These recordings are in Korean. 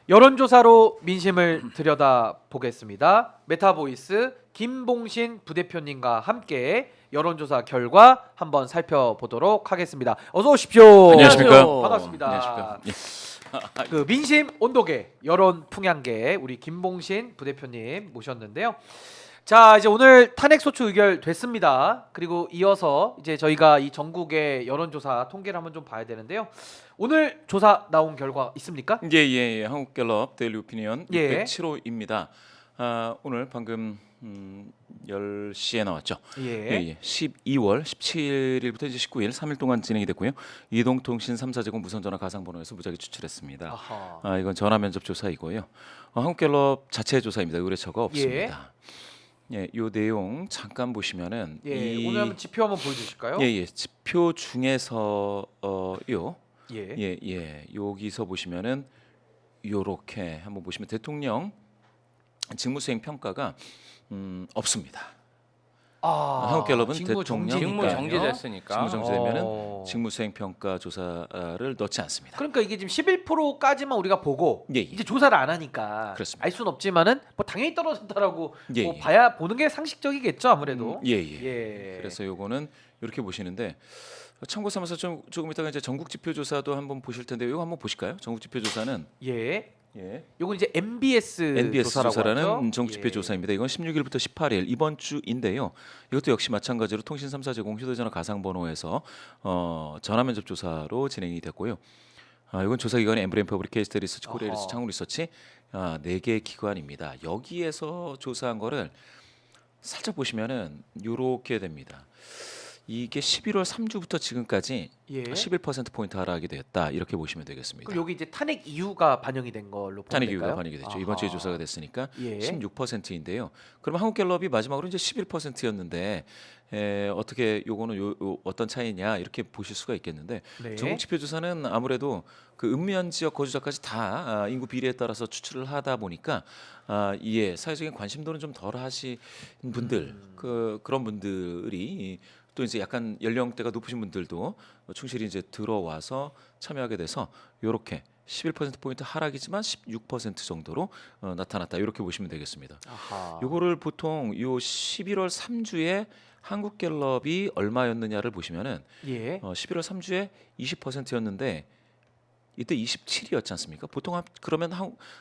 여론조사로 민심을 들여다 보겠습니다. 메타보이스 김봉신 부대표님과 함께 여론조사 결과 한번 살펴보도록 하겠습니다. 어서 오십시오. 안녕하십니까. 반갑습니다. 안녕하십니까. 그 민심 온도계 여론 풍향계 우리 김봉신 부대표님 모셨는데요. 자, 이제 오늘 탄핵 소추 의결 됐습니다. 그리고 이어서 이제 저희가 이 전국의 여론조사 통계를 한번 좀 봐야 되는데요. 오늘 조사 나온 결과 있습니까? 예. 한국갤럽 데일리 오피니언 예. 607호입니다. 오늘 방금 10시에 나왔죠. 예. 12월 17일부터 이제 19일 3일 동안 진행이 됐고요. 이동통신 3사제공 무선전화 가상번호에서 무작위 추출했습니다. 아하. 이건 전화 면접 조사이고요. 한국갤럽 자체 조사입니다. 의뢰처가 없습니다. 요 내용 잠깐 보시면은 예. 오늘 한번 지표 한번 보여주실까요? 지표 중에서 예. 여기서 보시면은 요렇게 한번 보시면 대통령 직무수행 평가가 없습니다. 한국갤럽은 직무 대통령 정지니까요. 직무 정지됐으니까. 직무 정지되면은 직무수행 평가 조사를 넣지 않습니다. 그러니까 이게 지금 11%까지만 우리가 보고 예. 이제 조사를 안 하니까 그렇습니다. 알 수는 없지만은 뭐 당연히 떨어졌다라고 예. 뭐 봐야 보는 게 상식적이겠죠 아무래도. 예. 그래서 요거는 이렇게 보시는데 참고 삼아서 조금 이따가 이제 전국 지표 조사도 한번 보실 텐데 이거 한번 보실까요? 전국 지표 조사는 예. 요건 이제 MBS 조사라고 조사라는 하죠? 전국 지표 조사입니다. 이건 16일부터 18일 이번 주인데요. 이것도 역시 마찬가지로 통신 3사 제공 휴대전화 가상번호에서 전화 면접 조사로 진행이 됐고요. 이건 조사 기관이 엠브레인 퍼블리케이스트 리서치, 코리아 리서치, 창우 리서치 4개 기관입니다. 여기에서 조사한 거를 살짝 보시면은 요렇게 됩니다. 이게 11월 3주부터 지금까지 11% 포인트 하락이 되었다 이렇게 보시면 되겠습니다. 그럼 여기 이제 탄핵 이유가 반영이 된 걸로 보면 탄핵 될까요? 이유가 반영이 됐죠. 이번 주에 조사가 됐으니까 예. 16%인데요. 그러면 한국갤럽이 마지막으로 이제 11%였는데 어떻게 요거는 어떤 차이냐 이렇게 보실 수가 있겠는데 네. 전국 지표 조사는 아무래도 그 읍면 지역 거주자까지 다 인구 비례에 따라서 추출을 하다 보니까 사회적인 관심도는 좀 덜 하신 분들 그런 분들이 또 이제 약간 연령대가 높으신 분들도 충실히 이제 들어와서 참여하게 돼서 요렇게 11% 포인트 하락이지만 16% 정도로 나타났다 이렇게 보시면 되겠습니다. 아하. 요거를 보통 요 11월 3주에 한국갤럽이 얼마였느냐를 보시면은 11월 3주에 20%였는데 이때 27이었지 않습니까? 보통 그러면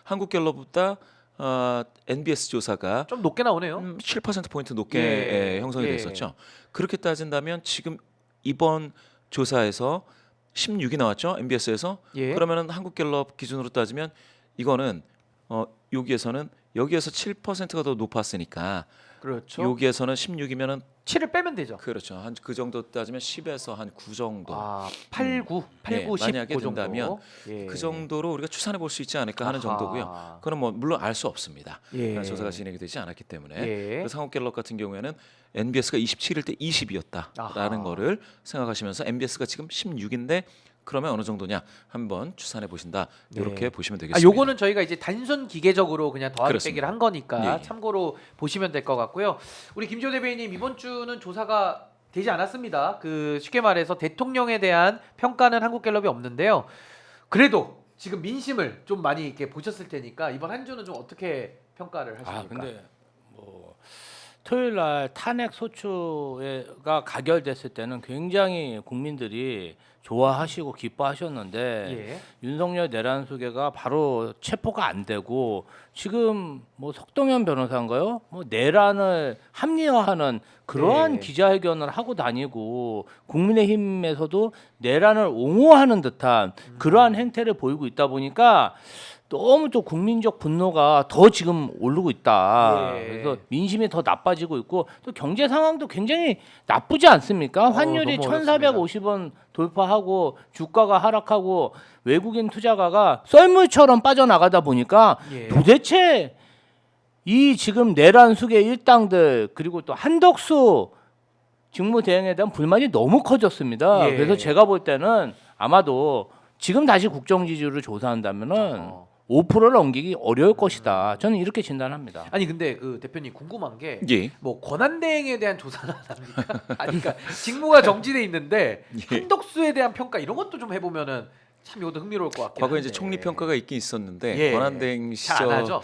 한국갤럽보다 NBS 조사가 좀 높게 나오네요. 7% 포인트 높게 형성이 됐었죠. 그렇게 따진다면 지금 이번 조사에서 16이 나왔죠. MBS에서 그러면은 한국갤럽 기준으로 따지면 이거는 여기에서 7%가 더 높았으니까 그렇죠. 여기에서는 16이면은 7을 빼면 되죠. 그렇죠. 한 그 정도 따지면 10에서 한 9 정도. 8, 9, 10 만약에 그 정도. 된다면 그 정도로 우리가 추산해 볼 수 있지 않을까 하는 정도고요. 그건 뭐 물론 알 수 없습니다. 조사가 진행이 되지 않았기 때문에. 그래서 한국갤럽 같은 경우에는 NBS가 27일 때 20이었다라는 거를 생각하시면서 MBS가 지금 16인데 그러면 어느 정도냐 한번 추산해 보신다. 이렇게 보시면 되겠습니다. 요거는 저희가 이제 단순 기계적으로 그냥 더하기 그렇습니다. 빼기를 한 거니까 예. 참고로 보시면 될 것 같고요. 우리 김지호 대변인님 이번 주는 조사가 되지 않았습니다. 그 쉽게 말해서 대통령에 대한 평가는 한국갤럽이 없는데요. 그래도 지금 민심을 좀 많이 이렇게 보셨을 테니까 이번 한 주는 좀 어떻게 평가를 하십니까? 근데 뭐 토요일 날 탄핵 소추가 가결됐을 때는 굉장히 국민들이 좋아하시고 기뻐하셨는데 윤석열 내란 수계가 바로 체포가 안 되고 지금 뭐 석동현 변호사인가요? 뭐 내란을 합리화하는 그러한 기자회견을 하고 다니고 국민의힘에서도 내란을 옹호하는 듯한 그러한 행태를 보이고 있다 보니까 너무 또 국민적 분노가 더 지금 오르고 있다. 그래서 민심이 더 나빠지고 있고 또 경제 상황도 굉장히 나쁘지 않습니까? 환율이 너무 1,450원 돌파하고 주가가 하락하고 외국인 투자가가 썰물처럼 빠져나가다 보니까 도대체 이 지금 내란 수계 일당들 그리고 또 한덕수 직무대행에 대한 불만이 너무 커졌습니다. 그래서 제가 볼 때는 아마도 지금 다시 국정 지지율을 조사한다면은 5%를 넘기기 어려울 것이다. 저는 이렇게 진단합니다. 아니 근데 그 대표님 궁금한 게 뭐 예. 권한대행에 대한 조사는 안 합니까? 아니 그러니까 직무가 정지돼 있는데 한덕수에 대한 평가 이런 것도 좀 해보면은 참 이것도 흥미로울 것 같긴 과거에 한데. 이제 총리 평가가 있긴 있었는데 예. 권한대행 잘 안 시절 하죠.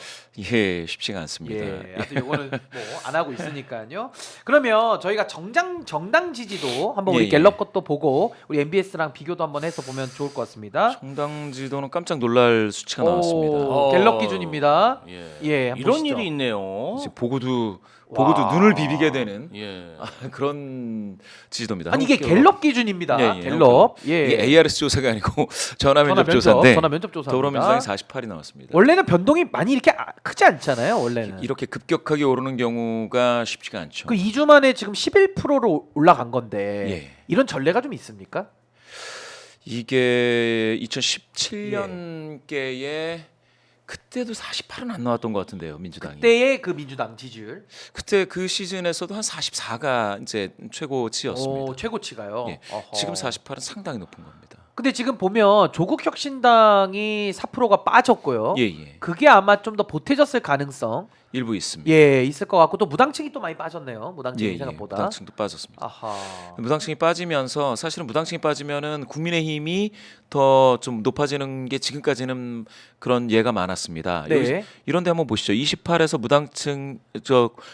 예 쉽지가 않습니다. 예, 하여튼 이거는 뭐 안 하고 있으니까요. 그러면 저희가 정당 지지도 한번 우리 예, 예. 갤럽 것도 보고 우리 MBS랑 비교도 한번 해서 보면 좋을 것 같습니다. 정당 지도는 깜짝 놀랄 수치가 오, 나왔습니다. 갤럽 기준입니다. 예. 예, 한번 이런 보시죠. 일이 있네요. 이제 보고도 와. 눈을 비비게 되는 예. 그런 지지도입니다. 아니 이게 한국교- 갤럽 기준입니다. 예, 예, 갤럽. 이게 예. ARS 조사가 아니고 전화 면접 전화 조사인데 면접 조사입니다. 더불어민주당이 48이 나왔습니다. 원래는 변동이 많이 이렇게 크지 않잖아요. 원래는. 이렇게 급격하게 오르는 경우가 쉽지가 않죠. 그 2주 만에 지금 11%로 올라간 건데 예. 이런 전례가 좀 있습니까? 이게 2017년께에 그때도 48은 안 나왔던 것 같은데요, 민주당이. 그때의 그 민주당 지지율 그때 그 시즌에서도 한 44가 이제 최고치였습니다. 최고치가요. 예. 어허. 지금 48은 상당히 높은 겁니다. 근데 지금 보면 조국혁신당이 4%가 빠졌고요. 예, 예. 그게 아마 좀 더 보태졌을 가능성 일부 있습니다. 예 있을 것 같고 또 무당층이 또 많이 빠졌네요. 무당층이 예, 생각보다. 무당층도 빠졌습니다. 아하. 무당층이 빠지면서 사실은 무당층이 빠지면은 국민의힘이 더 좀 높아지는 게 지금까지는 그런 예가 많았습니다. 네. 이런데 한번 보시죠. 28에서 무당층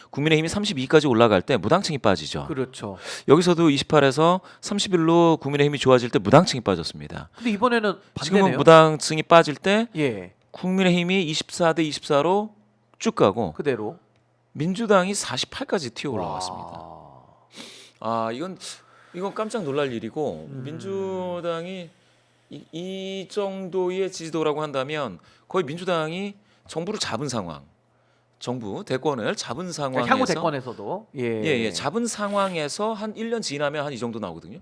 국민의힘이 32까지 올라갈 때 무당층이 빠지죠. 그렇죠. 여기서도 28에서 31로 국민의힘이 좋아질 때 무당층이 빠졌습니다. 근데 이번에는 지금은 반대네요. 무당층이 빠질 때 예. 국민의힘이 24대 24로 쭉 가고 그대로 민주당이 48까지 튀어 올라왔습니다. 와. 아 이건 깜짝 놀랄 일이고 민주당이 이 정도의 지지도라고 한다면 거의 민주당이 정부를 잡은 상황, 정부 대권을 잡은 상황에서 향후 대권에서도 예, 잡은 상황에서 한 1년 지나면 한 이 정도 나오거든요.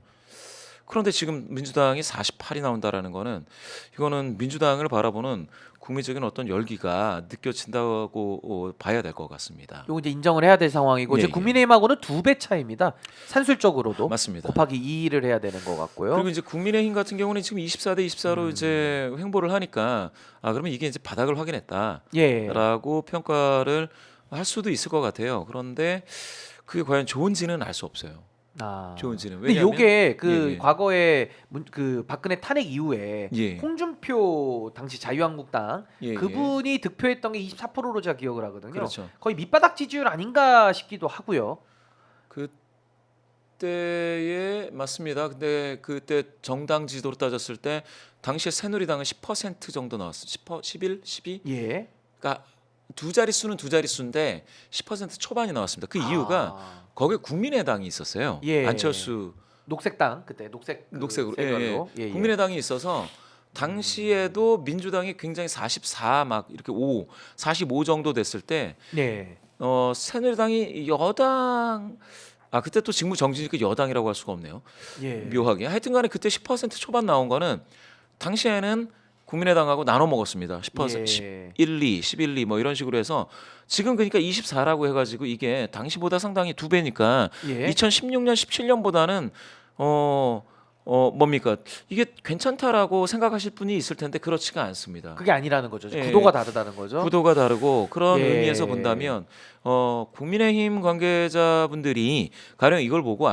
그런데 지금 민주당이 48이 나온다라는 거는 이거는 민주당을 바라보는 국민적인 어떤 열기가 느껴진다고 봐야 될 것 같습니다. 요거 이제 인정을 해야 될 상황이고 예, 이제 예. 국민의힘하고는 2배 차입니다. 산술적으로도 맞습니다. 곱하기 2를 해야 되는 것 같고요. 그리고 이제 국민의힘 같은 경우는 지금 24대 24로 이제 횡보를 하니까 그러면 이게 이제 바닥을 확인했다라고 예. 평가를 할 수도 있을 것 같아요. 그런데 그게 과연 좋은지는 알 수 없어요. 좋은지는. 근데 왜냐하면 요게 그 예, 예. 과거에 그 박근혜 탄핵 이후에 예. 홍준표 당시 자유한국당 예, 그분이 득표했던 게 24%로 제가 기억을 하거든요. 그렇죠. 거의 밑바닥 지지율 아닌가 싶기도 하고요. 그때에 맞습니다. 근데 그때 정당 지도로 따졌을 때 당시에 새누리당은 10% 정도 나왔어요. 11, 12. 예. 그러니까 두 자릿수는 두 자릿수인데 10% 초반이 나왔습니다. 그 이유가 거기에 국민의당이 있었어요. 예. 안철수 녹색당 그때 녹색으로 색깔로. 예. 국민의당이 있어서 당시에도 민주당이 굉장히 44 막 이렇게 45 정도 됐을 때 네. 새누리당이 여당 그때 또 직무 정지니까 여당이라고 할 수가 없네요. 예. 묘하게. 하여튼간에 그때 10% 초반 나온 거는 당시에는 국민의당하고 나눠 먹었습니다. 10%, 예. 11, 2, 11, 2 뭐 이런 식으로 해서 지금 그러니까 24라고 해가지고 이게 당시보다 상당히 2배니까 예. 2016년, 17년보다는 뭡니까 이게 괜찮다라고 생각하실 분이 있을 텐데 그렇지가 않습니다. 그게 아니라는 거죠. 예. 구도가 다르다는 거죠. 구도가 다르고 그런 예. 의미에서 본다면 국민의힘 관계자분들이 가령 이걸 보고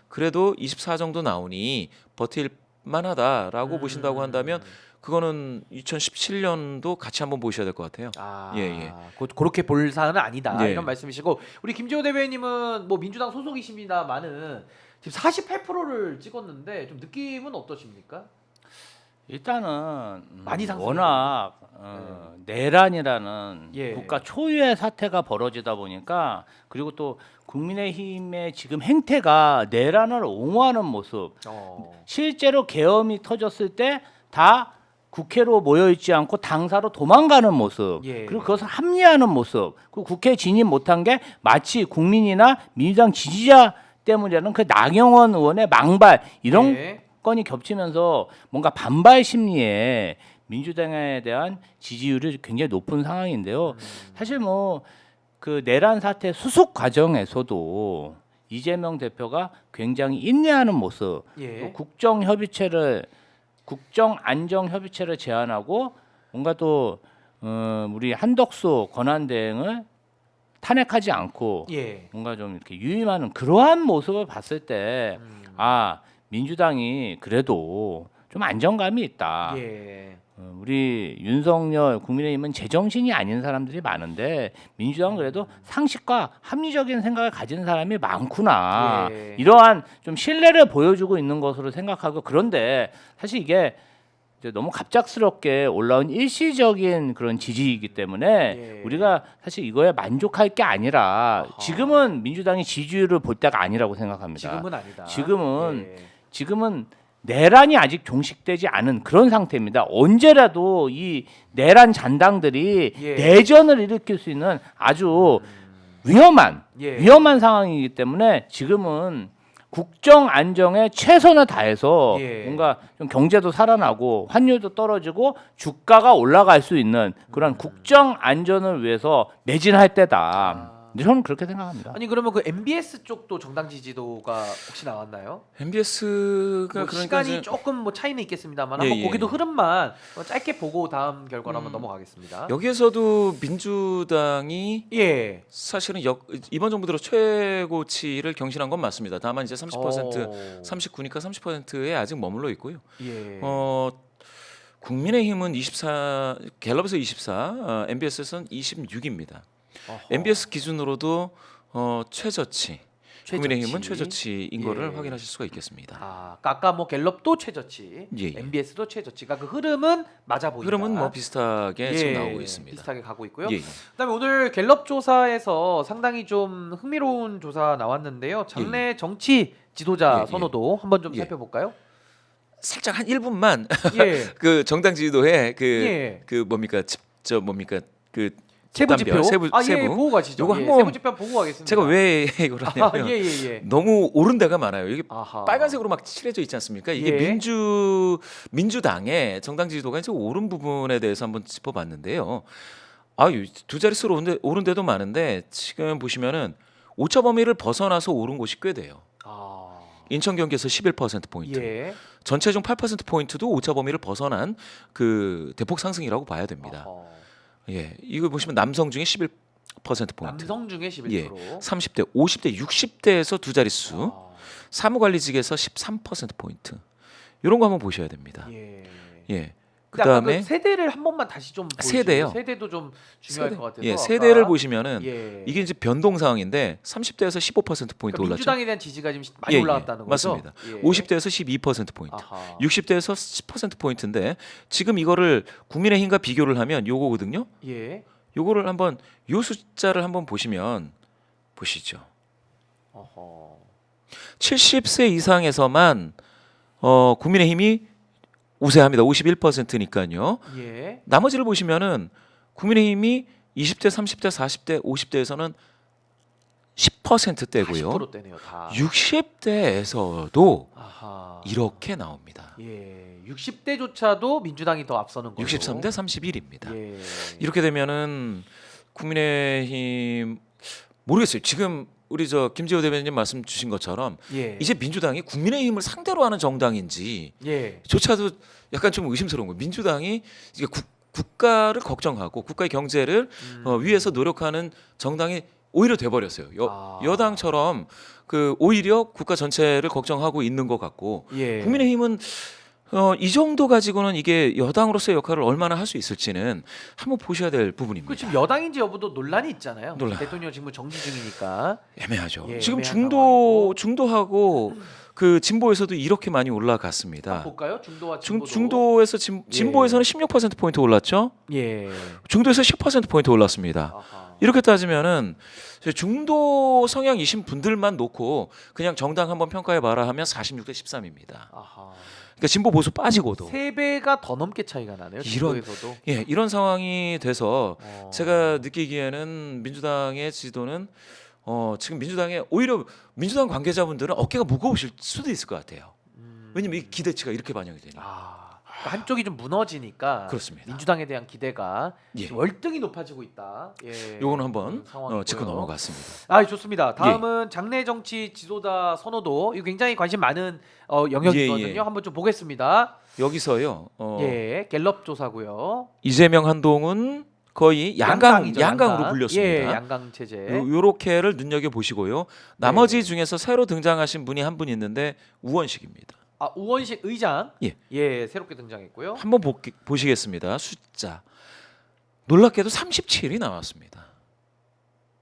그래도 24 정도 나오니 버틸 만하다라고 보신다고 한다면 그거는 2017년도 같이 한번 보셔야 될 것 같아요. 예. 그렇게 볼 사안은 아니다 네. 이런 말씀이시고 우리 김재호 대변인님은 뭐 민주당 소속이십니다만은 지금 48%를 찍었는데 좀 느낌은 어떠십니까? 일단은 많이 상승. 워낙 내란이라는 예. 국가 초유의 사태가 벌어지다 보니까 그리고 또 국민의힘의 지금 행태가 내란을 옹호하는 모습 실제로 계엄이 터졌을 때 다 국회로 모여 있지 않고 당사로 도망가는 모습 예. 그리고 그것을 합리화하는 모습 그리고 국회 진입 못한 게 마치 국민이나 민주당 지지자 때문이라는 그 나경원 의원의 망발 이런 예. 건이 겹치면서 뭔가 반발 심리에 민주당에 대한 지지율이 굉장히 높은 상황인데요. 사실 뭐 그 내란 사태 수습 과정에서도 이재명 대표가 굉장히 인내하는 모습, 예. 또 국정 안정 협의체를 제안하고 뭔가 또 우리 한덕수 권한대행을 탄핵하지 않고 예. 뭔가 좀 이렇게 유임하는 그러한 모습을 봤을 때 민주당이 그래도 좀 안정감이 있다. 예. 우리 윤석열 국민의힘은 제정신이 아닌 사람들이 많은데 민주당은 그래도 상식과 합리적인 생각을 가진 사람이 많구나. 예. 이러한 좀 신뢰를 보여주고 있는 것으로 생각하고 그런데 사실 이게 이제 너무 갑작스럽게 올라온 일시적인 그런 지지이기 때문에 예. 우리가 사실 이거에 만족할 게 아니라 아하. 지금은 민주당이 지지율을 볼 때가 아니라고 생각합니다. 지금은 아니다. 지금은 예. 지금은 내란이 아직 종식되지 않은 그런 상태입니다. 언제라도 이 내란 잔당들이 예. 내전을 일으킬 수 있는 아주 위험한 예. 위험한 상황이기 때문에 지금은 국정 안정에 최선을 다해서 예. 뭔가 좀 경제도 살아나고 환율도 떨어지고 주가가 올라갈 수 있는 그런 국정 안전을 위해서 매진할 때다. 저는 그렇게 생각합니다. 아니 그러면 그 MBS 쪽도 정당 지지도가 혹시 나왔나요? MBS가 뭐 그러니까 시간이 이제 조금 뭐 차이는 있겠습니다만 예, 한번 예. 거기도 흐름만 짧게 보고 다음 결과로 한번 넘어가겠습니다. 여기에서도 민주당이 예. 사실은 이번 정부 들어 최고치를 경신한 건 맞습니다. 다만 이제 30% 39니까 30%에 아직 머물러 있고요. 예. 국민의힘은 24 갤럽에서 24, MBS에서는 26입니다. MBS 기준으로도 최저치. 국민의힘은 최저치인 거를 예. 확인하실 수가 있겠습니다. 아까 뭐 갤럽도 최저치, 예, 예. MBS도 최저치가 그 흐름은 맞아 보인다. 흐름은 뭐 비슷하게 지금 나오고 있습니다. 비슷하게 가고 있고요. 예, 예. 그다음에 오늘 갤럽 조사에서 상당히 좀 흥미로운 조사 나왔는데요. 장래 정치 지도자 예, 예. 선호도 한번 좀 예. 살펴볼까요? 살짝 한 1분만 예. 그 정당 지지도에 예. 그 뭡니까 그 세부 집단별, 지표. 세부. 예, 보고 가시죠. 요거 예, 한번 세부 지표 보고 가겠습니다. 제가 왜 이걸 하냐면 예, 예, 예. 너무 오른 데가 많아요. 이게 아하. 빨간색으로 막 칠해져 있지 않습니까? 이게 예. 민주당의 정당 지지도가 이제 오른 부분에 대해서 한번 짚어봤는데요. 두 자릿수로 오른 데도 많은데 지금 보시면은 오차 범위를 벗어나서 오른 곳이 꽤 돼요. 인천 경기에서 11% 포인트, 예. 전체 중 8% 포인트도 오차 범위를 벗어난 그 대폭 상승이라고 봐야 됩니다. 예, 이거 보시면 남성 중에 11% 포인트, 남성 중에 11%. 예, 30대, 50대, 60대에서 두 자릿수, 사무관리직에서 13% 포인트. 이런 거 한번 보셔야 됩니다. 예. 예. 근데 아까 그다음에 그 세대를 한 번만 다시 좀 보여주세요. 세대요. 세대도 좀 중요할 것 같아서. 예, 아까. 세대를 보시면은 예. 이게 이제 변동 상황인데 30대에서 15% 포인트 그러니까 올랐죠. 민주당에 대한 지지가 지금 많이 예, 올라갔다는 거죠. 맞습니다. 예. 50대에서 12% 포인트, 아하. 60대에서 10% 포인트인데 지금 이거를 국민의힘과 비교를 하면 요거거든요. 예. 요거를 한번 요 숫자를 한번 보시면 보시죠. 어허. 70세 이상에서만 국민의힘이 우세합니다. 51%니까요. 예. 나머지를 보시면은 국민의힘이 20대, 30대, 40대, 50대에서는 10%대고요. 10%대네요, 다. 60대에서도 아하. 이렇게 나옵니다. 예. 60대조차도 민주당이 더 앞서는 거죠. 63대 31입니다. 예. 이렇게 되면은 국민의힘 모르겠어요. 지금 우리 김재호 대변인 말씀 주신 것처럼 예. 이제 민주당이 국민의힘을 상대로 하는 정당인지 예. 조차도 약간 좀 의심스러운 거예요. 민주당이 이게 국가를 걱정하고 국가의 경제를 위해서 노력하는 정당이 오히려 돼버렸어요. 여당처럼 그 오히려 국가 전체를 걱정하고 있는 것 같고 예. 국민의힘은 이 정도 가지고는 이게 여당으로서의 역할을 얼마나 할 수 있을지는 한번 보셔야 될 부분입니다. 그 지금 여당인지 여부도 논란이 있잖아요. 논란. 대통령 직무 정지 중이니까. 애매하죠. 예, 지금 애매한 중도하고 그 진보에서도 이렇게 많이 올라갔습니다. 한번 볼까요? 중도와 진보도. 중도에서 진보에서는 16% 포인트 올랐죠. 예. 중도에서 10% 포인트 올랐습니다. 아하. 이렇게 따지면은 중도 성향이신 분들만 놓고 그냥 정당 한번 평가해 봐라 하면 46대 13입니다. 아하. 그러니까 진보 보수 빠지고도 3배가 더 넘게 차이가 나네요. 진도에서도. 이런 상황이 돼서 어. 제가 느끼기에는 민주당의 지도는 지금 오히려 민주당 관계자분들은 어깨가 무거우실 수도 있을 것 같아요. 왜냐면 이 기대치가 이렇게 반영이 되니까. 그러니까 한쪽이 좀 무너지니까 그렇습니다. 민주당에 대한 기대가 예. 좀 월등히 높아지고 있다. 예. 요거는 한번 상황이고요. 짚고 넘어갔습니다. 좋습니다. 다음은 장내 정치 지도자 선호도. 이거 굉장히 관심 많은 영역이거든요. 예, 예. 한번 좀 보겠습니다. 여기서요. 예, 갤럽 조사고요. 이재명, 한동훈 거의 양강으로 양강. 불렸습니다. 예, 양강 체제. 요렇게를 눈여겨 보시고요. 나머지 중에서 새로 등장하신 분이 한 분 있는데 우원식입니다. 우원식 의장. 예. 예, 새롭게 등장했고요. 한번 보시겠습니다. 숫자 놀랍게도 37이 나왔습니다.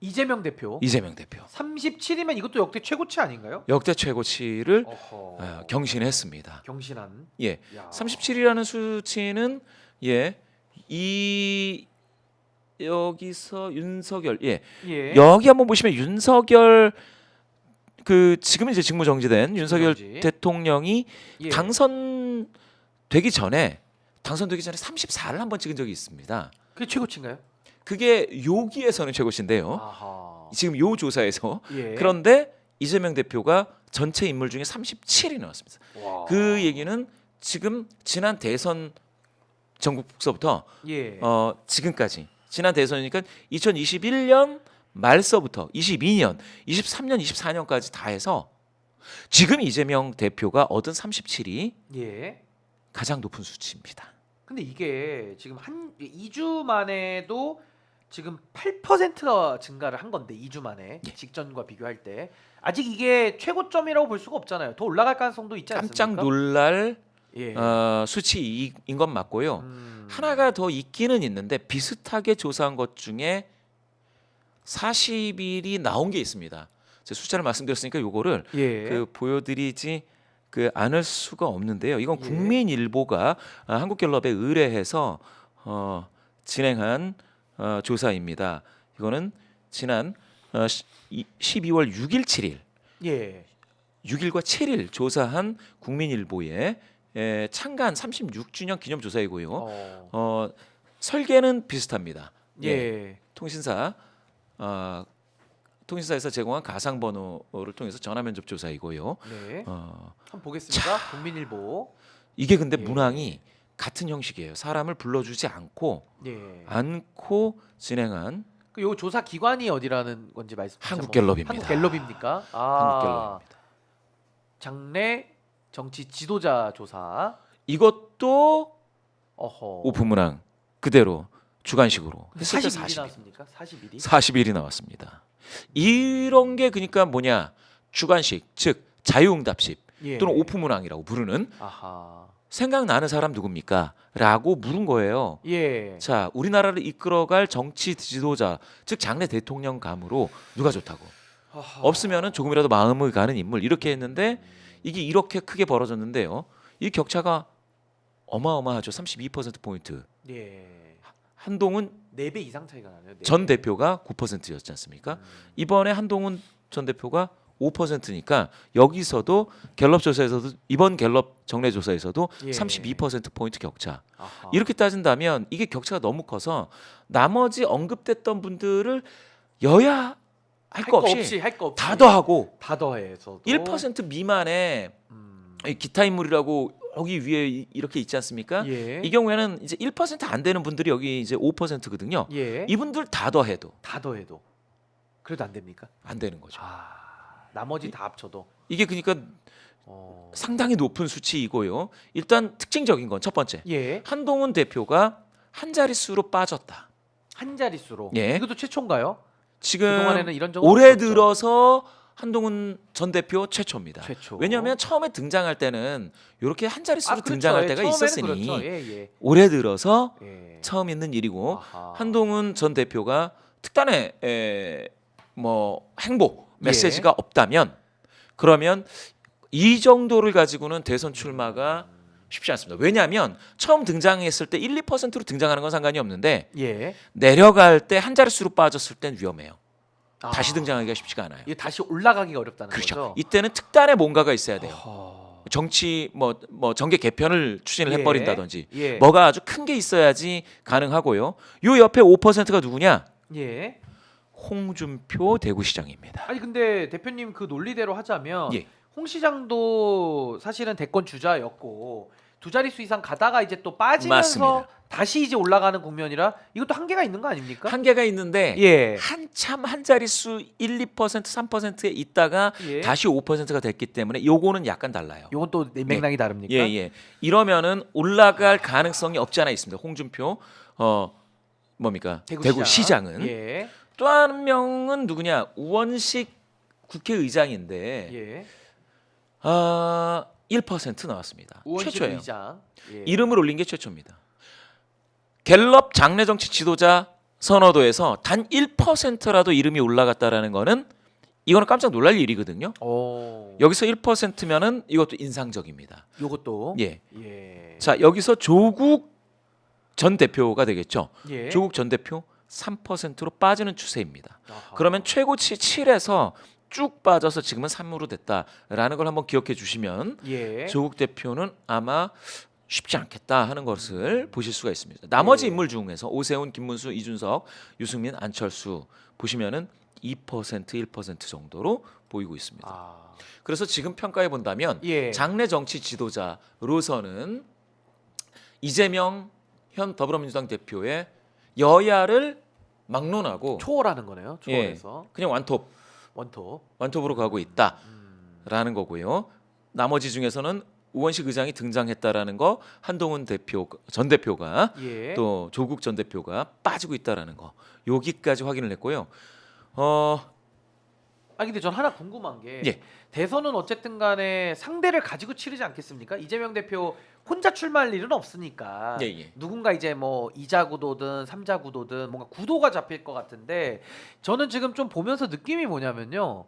이재명 대표. 이재명 대표 37이면 이것도 역대 최고치 아닌가요? 역대 최고치를 어허. 경신했습니다. 경신한. 예, 야. 37이라는 수치는 여기서 윤석열 예. 여기 한번 보시면 윤석열 그 지금 이제 직무 정지된 윤석열 정지. 대통령이 예. 당선되기 전에 34를 한번 찍은 적이 있습니다. 그게 최고치인가요? 그게 여기에서는 최고치인데요. 아하. 지금 요 조사에서 예. 그런데 이재명 대표가 전체 인물 중에 37이 나왔습니다. 와. 그 얘기는 지금 지난 대선 전국서부터 예. 지금까지 지난 대선이니까 2021년 말서부터 22년, 23년, 24년까지 다 해서 지금 이재명 대표가 얻은 37이 예. 가장 높은 수치입니다. 근데 이게 지금 한 2주 만에도 지금 8%가 증가를 한 건데 2주 만에 예. 직전과 비교할 때 아직 이게 최고점이라고 볼 수가 없잖아요. 더 올라갈 가능성도 있지 않습니까? 깜짝 놀랄 예. 수치인 건 맞고요. 음. 하나가 더 있기는 있는데 비슷하게 조사한 것 중에 40일이 나온 게 있습니다. 제가 숫자를 말씀드렸으니까 요거를 예. 보여드리지 않을 수가 없는데요. 이건 예. 국민일보가 한국갤럽에 의뢰해서 진행한 조사입니다. 이거는 지난 12월 6일, 7일, 예. 6일과 7일 조사한 국민일보의 창간 36주년 기념 조사이고요. 설계는 비슷합니다. 예. 통신사에서 제공한 가상 번호를 통해서 전화 면접 조사이고요. 네. 어, 한번 보겠습니다. 국민일보. 이게 근데 예. 문항이 같은 형식이에요. 사람을 불러주지 않고 예. 진행한 요 조사 기관이 어디라는 건지 말씀. 한국갤럽입니다. 한국갤럽입니까? 한국갤럽입니다. 장래 정치 지도자 조사. 이것도 어허. 오픈 문항 그대로 주관식으로 했을 때 41이 40일. 나왔습니까? 41이? 40일이 나왔습니다. 이런 게 그러니까 뭐냐 주관식 즉 자유응답식 예. 또는 오픈 문항이라고 부르는 아하. 생각나는 사람 누굽니까? 라고 물은 거예요. 예. 자, 우리나라를 이끌어갈 정치 지도자, 즉 장래 대통령 감으로 누가 좋다고? 아하. 없으면은 조금이라도 마음을 가는 인물 이렇게 했는데 이게 이렇게 크게 벌어졌는데요. 이 격차가 어마어마하죠. 32% 포인트. 예. 한동훈 4배 이상 차이가 나네요. 네 전 배. 대표가 9%였지 않습니까? 이번에 한동훈 전 대표가 5%니까 여기서도 갤럽 조사에서도 이번 갤럽 정례 조사에서도 예. 32% 포인트 격차. 아하. 이렇게 따진다면 이게 격차가 너무 커서 나머지 언급됐던 분들을 여야 할 거 없이 할 거 없이 다 더하고 다 더해서도 1% 미만의 이 기타 인물이라고 여기 위에 이렇게 있지 않습니까? 예. 이 경우에는 이제 1%안 되는 분들이 여기 이제 5%거든요. 예. 이분들 다 더해도 다 더해도 그래도 안 됩니까? 안 되는 거죠. 나머지 다 합쳐도 이게 그러니까 어. 상당히 높은 수치이고요. 일단 특징적인 건 첫 번째. 예. 한동훈 대표가 한 자릿수로 빠졌다. 한 자릿수로. 예. 이것도 최초인가요? 지금 그동안에는 이런 적은 올해 없었죠. 들어서 한동훈 전 대표 최초입니다. 최초. 왜냐하면 처음에 등장할 때는 이렇게 한 자릿수로 그렇죠. 등장할 때가 처음에는 있었으니 그렇죠. 예. 올해 들어서 예. 처음 있는 일이고 아하. 한동훈 전 대표가 특단의 뭐 행보 예. 메시지가 없다면 그러면 이 정도를 가지고는 대선 출마가 쉽지 않습니다. 왜냐하면 처음 등장했을 때 1, 2%로 등장하는 건 상관이 없는데 예. 내려갈 때 한 자릿수로 빠졌을 땐 위험해요. 아. 다시 등장하기가 쉽지가 않아요. 이게 다시 올라가기가 어렵다는 그렇죠. 거죠. 이때는 특단의 뭔가가 있어야 돼요. 어허. 정치 뭐 정계 개편을 추진을 예. 해버린다든지 예. 뭐가 아주 큰 게 있어야지 가능하고요. 요 옆에 5%가 누구냐? 예. 홍준표 대구시장입니다. 아니 근데 대표님 그 논리대로 하자면 예. 홍 시장도 사실은 대권 주자였고 두 자릿수 이상 가다가 이제 또 빠지면서 맞습니다. 다시 이제 올라가는 국면이라 이것도 한계가 있는 거 아닙니까? 한계가 있는데 예. 한참 한 자릿수 1, 2%, 3%에 있다가 예. 다시 5%가 됐기 때문에 요거는 약간 달라요. 요건 또 맥락이 다릅니까? 예. 이러면은 올라갈 가능성이 없지 않아 있습니다. 홍준표 뭡니까? 대구 시장은 예. 또 한 명은 누구냐? 우원식 국회의장인데 예. 1% 나왔습니다. 우원식 최초예요. 의장. 예. 이름을 올린 게 최초입니다. 갤럽 장내 정치 지도자 선호도에서 단 1%라도 이름이 올라갔다라는 거는 이거는 깜짝 놀랄 일이거든요. 오. 여기서 1%면은 이것도 인상적입니다. 요것도. 예. 예. 자, 여기서 조국 전 대표가 되겠죠. 예. 조국 전 대표 3%로 빠지는 추세입니다. 아하. 그러면 최고치 7에서 쭉 빠져서 지금은 3으로 됐다라는 걸 한번 기억해 주시면 예. 조국 대표는 아마 쉽지 않겠다 하는 것을 보실 수가 있습니다. 나머지 예. 인물 중에서 오세훈, 김문수, 이준석, 유승민, 안철수 보시면은 2% 1% 정도로 보이고 있습니다. 아. 그래서 지금 평가해 본다면 예. 장내 정치 지도자로서는 이재명 현 더불어민주당 대표의 여야를 막론하고 초월하는 거네요. 초월해서 그냥 원톱. 완톱으로 가고 있다라는 거고요. 나머지 중에서는 우원식 의장이 등장했다라는 거, 한동훈 전 대표가 예. 또 조국 전 대표가 빠지고 있다라는 거, 여기까지 확인을 했고요. 근데 전 하나 궁금한 게 예. 대선은 어쨌든 간에 상대를 가지고 치르지 않겠습니까? 이재명 대표 혼자 출마할 일은 없으니까 예. 누군가 이제 뭐 2자 구도든 3자 구도든 뭔가 구도가 잡힐 것 같은데 저는 지금 좀 보면서 느낌이 뭐냐면요.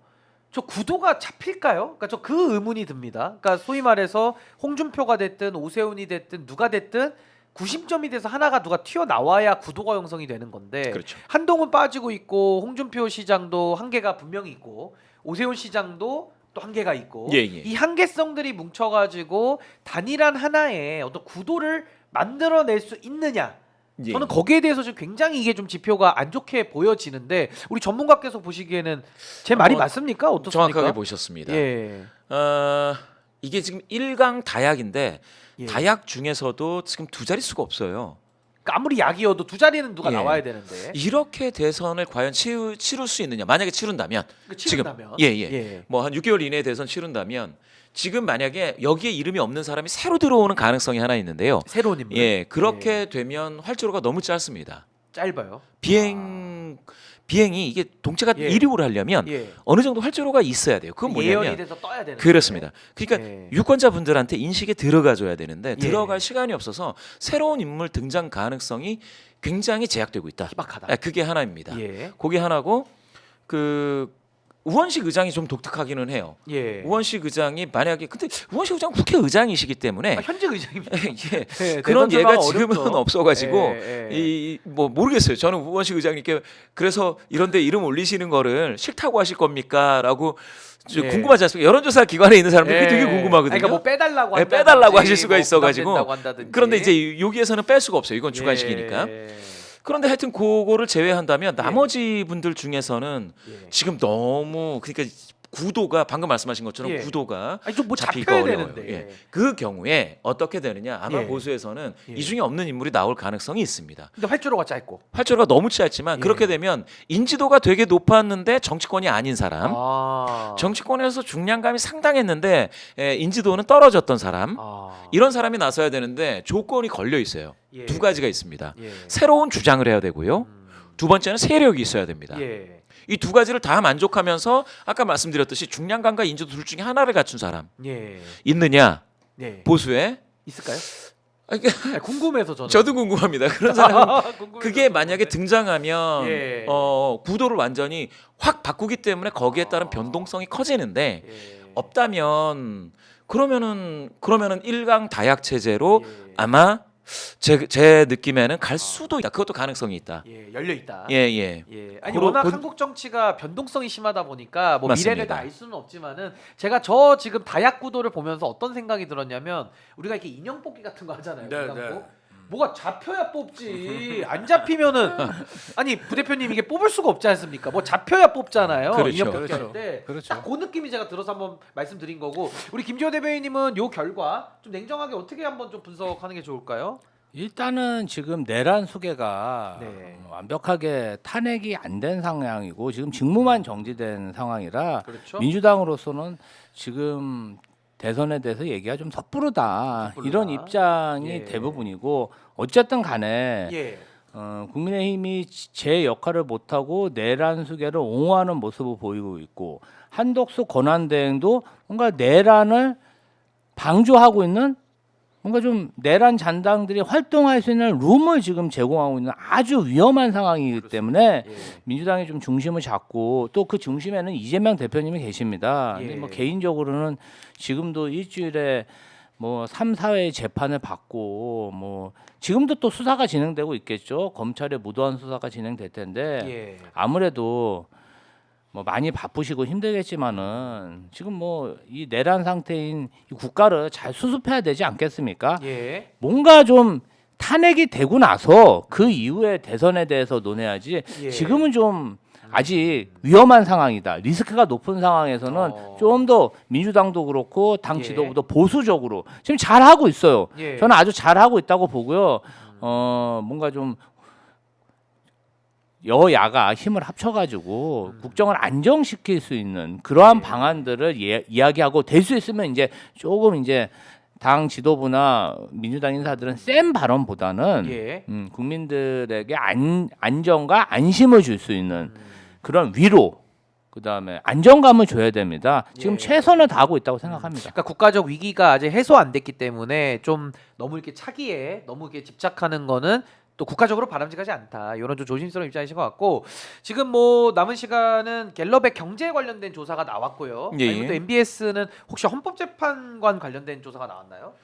저 구도가 잡힐까요? 그러니까 저 그 의문이 듭니다. 그러니까 소위 말해서 홍준표가 됐든 오세훈이 됐든 누가 됐든 구심점이 돼서 하나가 누가 튀어나와야 구도가 형성이 되는 건데 그렇죠. 한동훈 빠지고 있고 홍준표 시장도 한계가 분명히 있고 오세훈 시장도 또 한계가 있고 예. 이 한계성들이 뭉쳐가지고 단일한 하나의 어떤 구도를 만들어낼 수 있느냐 예. 저는 거기에 대해서 지금 굉장히 이게 좀 지표가 안 좋게 보여지는데 우리 전문가께서 보시기에는 제 말이 맞습니까? 어떻습니까? 정확하게 보셨습니다. 예. 이게 지금 1강 다약인데 예. 다약 중에서도 지금 두 자릿수가 없어요. 그러니까 아무리 약이어도 두 자리는 누가 예. 나와야 되는데 이렇게 대선을 과연 치룰 수 있느냐? 만약에 치룬다면 치른다면 지금 뭐 한 6개월 이내에 대선 치룬다면 지금 만약에 여기에 이름이 없는 사람이 새로 들어오는 가능성이 하나 있는데요. 새로운 인물. 예, 그렇게 되면 활주로가 너무 짧습니다. 짧아요. 비행이 이게 동체가 예. 이륙을 하려면 예. 어느 정도 활주로가 있어야 돼요. 그건 예언이 뭐냐면 돼서 떠야 되는 그렇습니다. 그러니까 예. 유권자분들한테 인식에 들어가줘야 되는데 예. 들어갈 시간이 없어서 새로운 인물 등장 가능성이 굉장히 제약되고 있다. 희박하다. 그게 하나입니다. 예. 그게 하나고 그 우원식 의장이 좀 독특하기는 해요. 예. 우원식 의장이 만약에 근데 우원식 의장 국회의장이시기 때문에 현직 의장입니다. 예, 네, 그런 대선 예가 출마가 지금은 어렵죠. 없어가지고 예, 예. 이 뭐 모르겠어요. 저는 우원식 의장님께 그래서 이런데 이름 올리시는 거를 싫다고 하실 겁니까?라고 예. 궁금하지 않습니까? 여론조사 기관에 있는 사람들이 되게 궁금하거든요. 그러니까 뭐 빼달라고 예, 한다든지, 빼달라고 하실 수가 뭐 있어가지고. 부담된다고 한다든지. 그런데 이제 여기에서는 뺄 수가 없어요. 이건 주관식이니까. 예. 그런데 하여튼 그거를 제외한다면 나머지 분들 중에서는 예. 지금 너무 그러니까 구도가 방금 말씀하신 것처럼 예. 구도가 아니 좀 뭐 잡히기가 잡혀야 어려워요. 되는데. 예. 그 경우에 어떻게 되느냐 아마 예. 보수에서는 예. 이 중에 없는 인물이 나올 가능성이 있습니다. 근데 활주로가 짧고. 활주로가 너무 짧지만 예. 그렇게 되면 인지도가 되게 높았는데 정치권이 아닌 사람, 아. 정치권에서 중량감이 상당했는데 인지도는 떨어졌던 사람, 아. 이런 사람이 나서야 되는데 조건이 걸려 있어요. 예. 두 가지가 있습니다. 예. 새로운 주장을 해야 되고요. 두 번째는 세력이 있어야 됩니다. 예. 이 두 가지를 다 만족하면서 아까 말씀드렸듯이 중량감과 인지도 둘 중에 하나를 갖춘 사람 예. 있느냐 네. 보수에 있을까요? 아니, 아니, 궁금해서 저는. 저도 궁금합니다. 그런 사람 궁금해서 그게 만약에 궁금해. 등장하면 예. 구도를 완전히 확 바꾸기 때문에 거기에 따른 변동성이 커지는데 예. 없다면 그러면은 1강 다약 체제로 예. 아마 제 느낌에는 갈 수도 있다. 그것도 가능성이 있다. 예, 열려 있다. 예. 예. 아니 고로- 워낙 고- 한국 정치가 변동성이 심하다 보니까 뭐 맞습니다. 미래를 다 알 수는 없지만은 제가 저 지금 다약 구도를 보면서 어떤 생각이 들었냐면 우리가 이렇게 인형 뽑기 같은 거 하잖아요. 네, 네, 네. 뭐가 잡혀야 뽑지. 안 잡히면은 아니 부대표님 이게 뽑을 수가 없지 않습니까? 뭐 잡혀야 뽑잖아요. 그렇죠. 인형 뽑기 그렇죠. 할 때. 그렇죠. 딱 그 느낌이 제가 들어서 한번 말씀드린 거고 우리 김지호 대변인님은 요 결과 좀 냉정하게 어떻게 한번 좀 분석하는 게 좋을까요? 일단은 지금 내란 수계가 네. 완벽하게 탄핵이 안 된 상황이고 지금 직무만 정지된 상황이라 그렇죠. 민주당으로서는 지금 대선에 대해서 얘기가 좀 섣부르다, 섣부르다. 이런 입장이 예. 대부분이고 어쨌든 간에 예. 국민의힘이 제 역할을 못하고 내란 수계를 옹호하는 모습을 보이고 있고 한덕수 권한대행도 뭔가 내란을 방조하고 있는 뭔가 좀 내란 잔당들이 활동할 수 있는 룸을 지금 제공하고 있는 아주 위험한 상황이기 때문에 예. 민주당이 좀 중심을 잡고 또 그 중심에는 이재명 대표님이 계십니다. 예. 근데 뭐 개인적으로는 지금도 일주일에 뭐 3, 4회 재판을 받고 뭐 지금도 또 수사가 진행되고 있겠죠. 검찰의 무도한 수사가 진행될 텐데 예. 아무래도 뭐 많이 바쁘시고 힘들겠지만은 지금 뭐 이 내란 상태인 이 국가를 잘 수습해야 되지 않겠습니까? 예. 뭔가 좀 탄핵이 되고 나서 그 이후에 대선에 대해서 논해야지 예. 지금은 좀 아직 위험한 상황이다. 리스크가 높은 상황에서는 좀 더 민주당도 그렇고 당 예. 지도부도 보수적으로 지금 잘 하고 있어요. 예. 저는 아주 잘 하고 있다고 보고요. 뭔가 좀 여야가 힘을 합쳐가지고 국정을 안정시킬 수 있는 그러한 예. 방안들을 이야기하고 될 수 있으면 이제 조금 이제 당 지도부나 민주당 인사들은 센 발언보다는 예. 국민들에게 안정과 안심을 줄 수 있는 그런 위로 그다음에 안정감을 줘야 됩니다. 지금 예. 최선을 다하고 있다고 생각합니다. 그러니까 국가적 위기가 아직 해소 안 됐기 때문에 좀 너무 이렇게 차기에 너무 이렇게 집착하는 거는 또 국가적으로 바람직하지 않다. 이런 좀 조심스러운 입장이신 것 같고 지금 뭐 남은 시간은 갤럽의 경제 관련된 조사가 나왔고요. 예, 아니면 또 예. MBS는 혹시 헌법재판관 관련된 조사가 나왔나요?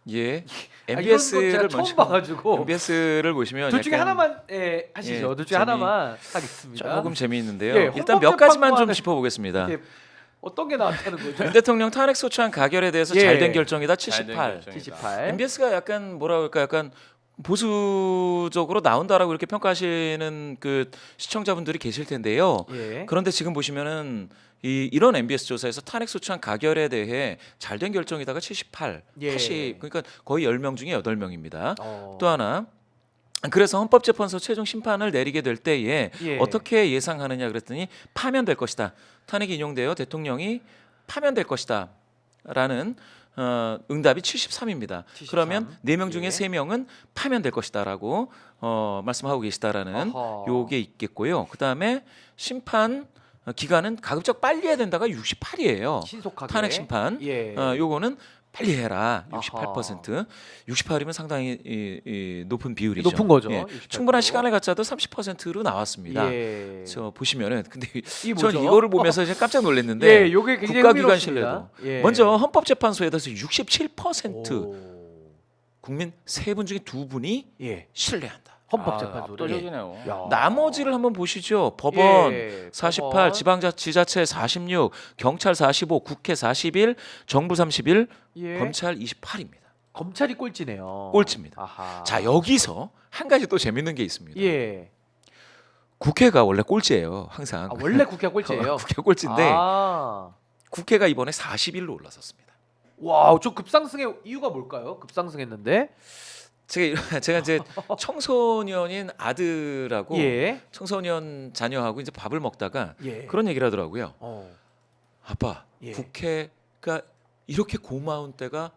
예. 이런 거 제가 MBS를 처음 봐가지고 MBS를 보시면 둘 중에 약간 하나만 하시죠. 예, 둘 중에 하나만 하겠습니다. 조금 재미있는데요. 예, 일단 몇 가지만 좀 헌법재판관은 짚어보겠습니다. 이게 어떤 게 나왔다는 거죠? 윤 대통령 탄핵 소추안 가결에 대해서 예. 잘된 결정이다 78. 78. MBS가 약간 뭐라 그럴까 약간 보수적으로 나온다라고 이렇게 평가하시는 그 시청자분들이 계실 텐데요. 예. 그런데 지금 보시면은 이런 MBS 조사에서 탄핵 소추안 가결에 대해 잘된 결정이다가 78, 예. 80 그러니까 거의 10명 중에 8명입니다. 어. 또 하나 그래서 헌법재판소 최종 심판을 내리게 될 때에 예. 어떻게 예상하느냐 그랬더니 파면될 것이다. 탄핵이 인용되어 대통령이 파면될 것이다라는 응답이 73입니다. 73. 그러면 4명 중에 예. 3명은 파면될 것이다라고 말씀하고 계시다라는 어허. 요게 있겠고요. 그다음에 심판 기간은 가급적 빨리 해야 된다가 68이에요. 신속하게 탄핵 심판. 예. 요거는 빨리 해라. 아하. 68%. 68이면 상당히 높은 비율이죠. 높은 거죠. 예. 68%. 충분한 시간을 갖자도 30%로 나왔습니다. 예. 저 보시면은 근데 이 전 뭐죠? 이거를 보면서 이제 깜짝 놀랐는데 예, 요게 굉장히 국가기관 흥미롭습니다. 신뢰도 예. 먼저 헌법재판소에 대해서 67% 오. 국민 3분 중에 2분이 예. 신뢰한다. 헌법재판소를 압도적이네요. 야. 나머지를 한번 보시죠. 법원 예, 48, 법원. 지자체 46, 경찰 45, 국회 41, 정부 31, 예. 검찰 28입니다. 검찰이 꼴찌네요. 꼴찌입니다. 아하. 자 여기서 한 가지 또 재밌는 게 있습니다. 예. 국회가 원래 꼴찌예요. 항상. 아, 원래 국회가 꼴찌예요. 국회 꼴찌인데 아. 국회가 국회가 이번에 41로 올라섰습니다. 와, 저 급상승의 이유가 뭘까요? 급상승했는데. 제가 이제 청소년인 아들하고 예. 청소년 자녀하고 이제 밥을 먹다가 예. 그런 얘기를 하더라고요. 아빠, 예. 국회가 이렇게 고마운 때가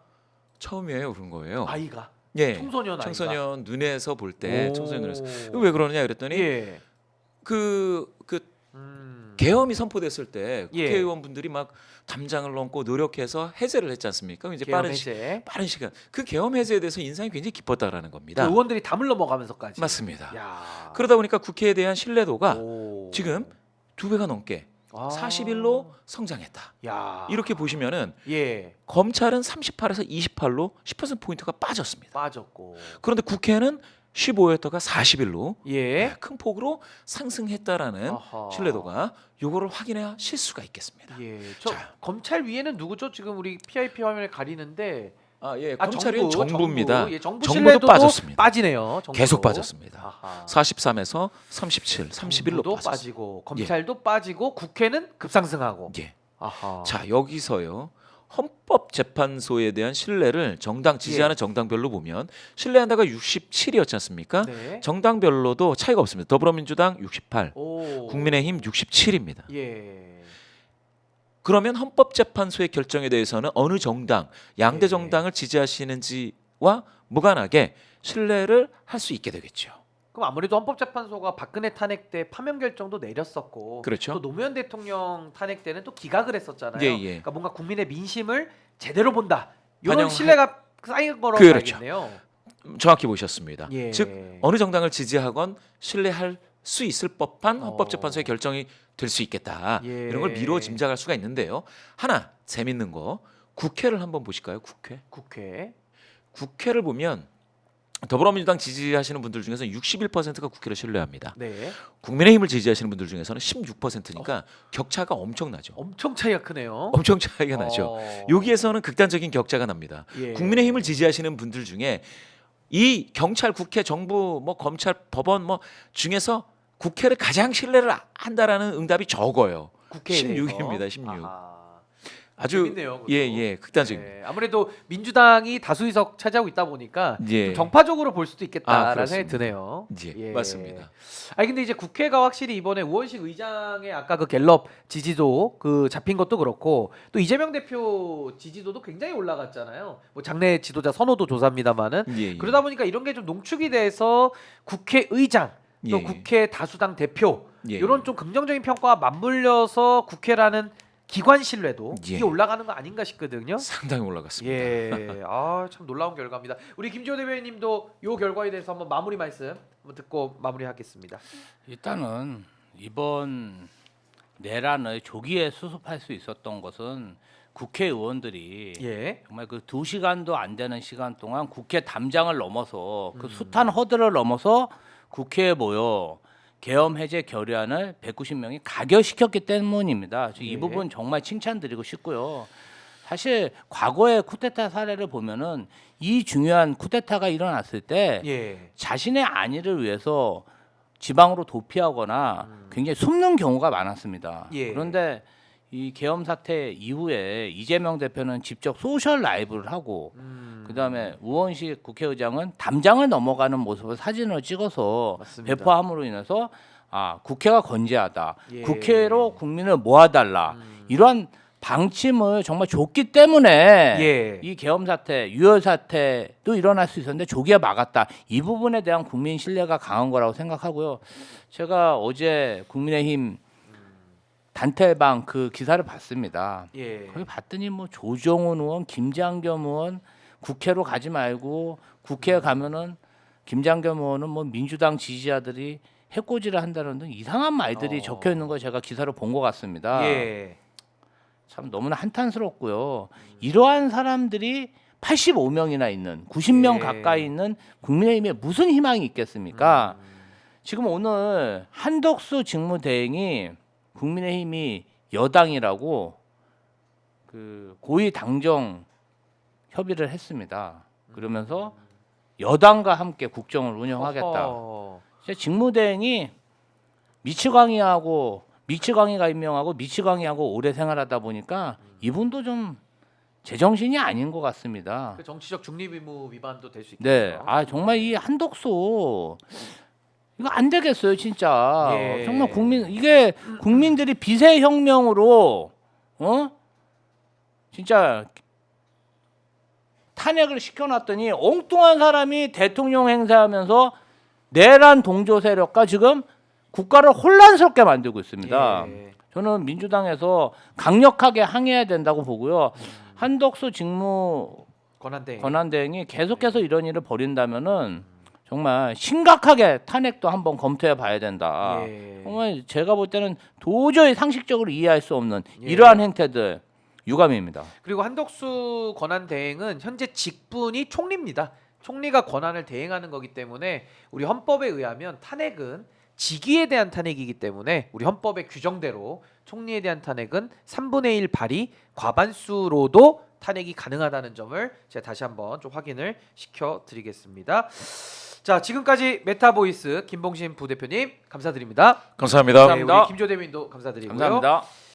처음이에요. 그런 거예요. 아이가 예. 청소년 아이가. 청소년 눈에서 볼 때 오. 청소년 눈에서 왜 그러느냐 그랬더니 예. 그 음. 계엄이 선포됐을 때 예. 국회의원분들이 막 담장을 넘고 노력해서 해제를 했지 않습니까? 이제 계엄 빠른 해제. 시간 그 계엄 해제에 대해서 인상이 굉장히 깊었다라는 그 겁니다. 의원들이 담을 넘어가면서까지. 맞습니다. 야. 그러다 보니까 국회에 대한 신뢰도가 오. 지금 2배가 넘게 아. 41로 성장했다. 야. 이렇게 보시면은 예. 검찰은 38에서 28로 10% 포인트가 빠졌습니다. 빠졌고. 그런데 국회는 15였다가 41로 예. 큰 폭으로 상승했다라는 아하. 신뢰도가 요거를 확인하실 수가 있겠습니다. 예. 저 자. 검찰 위에는 누구죠? 지금 우리 PIP 화면을 가리는데 검찰이 정부입니다. 정부. 예, 정부 정부도 신뢰도도 빠졌습니다. 빠지네요. 정부도. 계속 빠졌습니다. 아하. 43에서 37, 31로 정부도 빠졌습니다. 빠지고 검찰도 빠지고 국회는 급상승하고. 예. 아하. 자 여기서요 헌법재판소에 대한 신뢰를 정당 지지하는 정당별로 보면 신뢰한다가 67이었지 않습니까? 네. 정당별로도 차이가 없습니다. 더불어민주당 68, 오. 국민의힘 67입니다. 예. 그러면 헌법재판소의 결정에 대해서는 어느 정당, 양대 예. 정당을 지지하시는지와 무관하게 신뢰를 할 수 있게 되겠죠. 그럼 아무래도 헌법재판소가 박근혜 탄핵 때 파면 결정도 내렸었고 그렇죠. 또 노무현 대통령 탄핵 때는 또 기각을 했었잖아요. 예, 예. 그러니까 뭔가 국민의 민심을 제대로 본다 이런 신뢰가 쌓인 거라고 그렇죠. 봐야겠네요. 정확히 보셨습니다. 예. 즉 어느 정당을 지지하건 신뢰할 수 있을 법한 헌법재판소의 결정이 될 수 있겠다. 예. 이런 걸 미루어 짐작할 수가 있는데요. 하나 재밌는 거 국회를 한번 보실까요? 국회를 보면 더불어민주당 지지하시는 분들 중에서 61%가 국회를 신뢰합니다. 네. 국민의힘을 지지하시는 분들 중에서는 16%니까 격차가 엄청나죠. 엄청 차이가 크네요. 엄청 차이가 나죠. 여기에서는 극단적인 격차가 납니다. 예. 국민의힘을 지지하시는 분들 중에 이 경찰, 국회, 정부, 뭐 검찰, 법원 뭐 중에서 국회를 가장 신뢰를 한다라는 응답이 적어요. 국회에 16입니다. 16. 아하. 아주 재밌네요, 그것도. 예, 극단적인. 네, 아무래도 민주당이 다수의석 차지하고 있다 보니까 예. 좀 정파적으로 볼 수도 있겠다라는 그렇습니다. 생각이 드네요. 예, 맞습니다. 아니 근데 이제 국회가 확실히 이번에 우원식 의장의 아까 그 갤럽 지지도 그 잡힌 것도 그렇고 또 이재명 대표 지지도도 굉장히 올라갔잖아요. 뭐 장내 지도자 선호도 조사입니다만은 예. 그러다 보니까 이런 게 좀 농축이 돼서 국회의장 또 예. 국회 다수당 대표 예. 이런 좀 긍정적인 평가와 맞물려서 국회라는 기관 신뢰도 예. 이게 올라가는 거 아닌가 싶거든요. 상당히 올라갔습니다. 예, 참 놀라운 결과입니다. 우리 김지호 대변인님도 이 결과에 대해서 한번 마무리 말씀 한번 듣고 마무리하겠습니다. 일단은 이번 내란을 조기에 수습할 수 있었던 것은 국회의원들이 예, 정말 그 2시간도 안 되는 시간 동안 국회 담장을 넘어서 그 숱한 허들을 넘어서 국회에 모여 계엄 해제 결의안을 190명이 가결시켰기 때문입니다. 이 예. 부분 정말 칭찬드리고 싶고요. 사실 과거의 쿠데타 사례를 보면은 이 중요한 쿠데타가 일어났을 때 예, 자신의 안위를 위해서 지방으로 도피하거나 굉장히 숨는 경우가 많았습니다. 예. 그런데 이 계엄 사태 이후에 이재명 대표는 직접 소셜 라이브를 하고 그다음에 우원식 국회의장은 담장을 넘어가는 모습을 사진을 찍어서 맞습니다. 배포함으로 인해서 국회가 건재하다. 예. 국회로 국민을 모아달라. 이러한 방침을 정말 줬기 때문에 예. 이 계엄 사태, 유혈 사태도 일어날 수 있었는데 조기에 막았다. 이 부분에 대한 국민 신뢰가 강한 거라고 생각하고요. 제가 어제 국민의힘 단텔방 그 기사를 봤습니다. 예, 거기 봤더니 뭐 조정훈 의원, 김장겸 의원 국회로 가지 말고 국회에 가면은 김장겸 의원은 뭐 민주당 지지자들이 해코지를 한다는 등 이상한 말들이 적혀 있는 걸 제가 기사로 본 것 같습니다. 예, 참 너무나 한탄스럽고요. 이러한 사람들이 85명이나 있는 90명 예. 가까이 있는 국민의힘에 무슨 희망이 있겠습니까? 지금 오늘 한덕수 직무대행이 국민의힘이 여당이라고 그 고위 당정 협의를 했습니다. 그러면서 여당과 함께 국정을 운영하겠다. 어허. 직무대행이 미치광이가 임명하고 미치광이하고 오래 생활하다 보니까 이분도 좀 제정신이 아닌 것 같습니다. 그 정치적 중립 의무 위반도 될 수 네, 있겠네요. 정말 이 한덕수 이거 안 되겠어요, 진짜. 예. 정말 이게 국민들이 비세 혁명으로 진짜 탄핵을 시켜놨더니 엉뚱한 사람이 대통령 행세하면서 내란 동조 세력과 지금 국가를 혼란스럽게 만들고 있습니다. 예. 저는 민주당에서 강력하게 항의해야 된다고 보고요. 한덕수 직무 권한대행이 계속해서 이런 일을 벌인다면은 정말 심각하게 탄핵도 한번 검토해 봐야 된다. 예. 정말 제가 볼 때는 도저히 상식적으로 이해할 수 없는 예. 이러한 행태들 유감입니다. 그리고 한덕수 권한 대행은 현재 직분이 총리입니다. 총리가 권한을 대행하는 거기 때문에 우리 헌법에 의하면 탄핵은 직위에 대한 탄핵이기 때문에 우리 헌법의 규정대로 총리에 대한 탄핵은 3분의 1 발의 과반수로도 탄핵이 가능하다는 점을 제가 다시 한번 좀 확인을 시켜드리겠습니다. 자, 지금까지 메타보이스 김봉신 부대표님 감사드립니다. 감사합니다. 네, 우리 김조 대변인도 감사드리고요. 감사합니다.